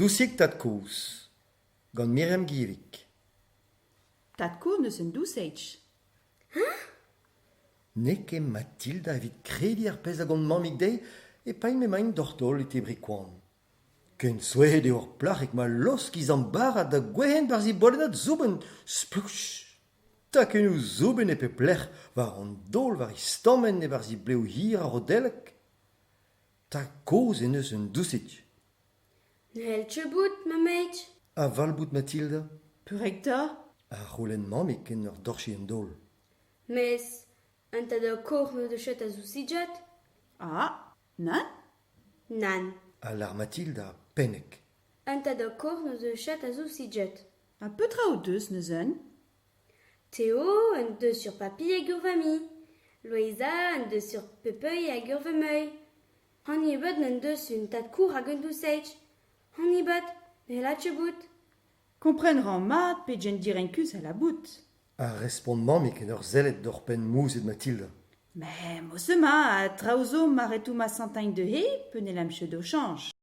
Doucik tad kouz. Gant Miriam Givik. Tad kour neus un douceitch. Neke Mathilda evit kredi ar pez a gant mamik dei e pain me main dortol e tebrikouan. Ken souet eo ur plac'hek ma losk izan barat da gwehen barzi bolenat zouben splouch. Takenou zouben e pe plec'h war an dol war e stammen e barzi bleo hir a rodelek. Ta koz en eus un doucit. Ne heltche bout, ma meid. A valbout Mathilda, Purek ta? a rolen mamik en ur dorchi en dol. Mes, un tad ur kour me de chet a zousidjet? Ah, nan? Nan. A lar Mathilda pennek. Un tad ur kour me de chet a zousidjet. A petra o deus neus un? Théo, un deus sur papi hag ur vami. Louisa, un deus sur pepeuil hag ur vemeuil. Hanni ebet un deus un tad kour hag un douceitch. Hanni ebet, ne heltche bout. Komprenran mat pe jen direnkus a la bout. A respond mamik en ur zellet d'or pen mouzet Mathilda. Mais mossema, a traozo maretou ma santagne de he, penelam chedo change.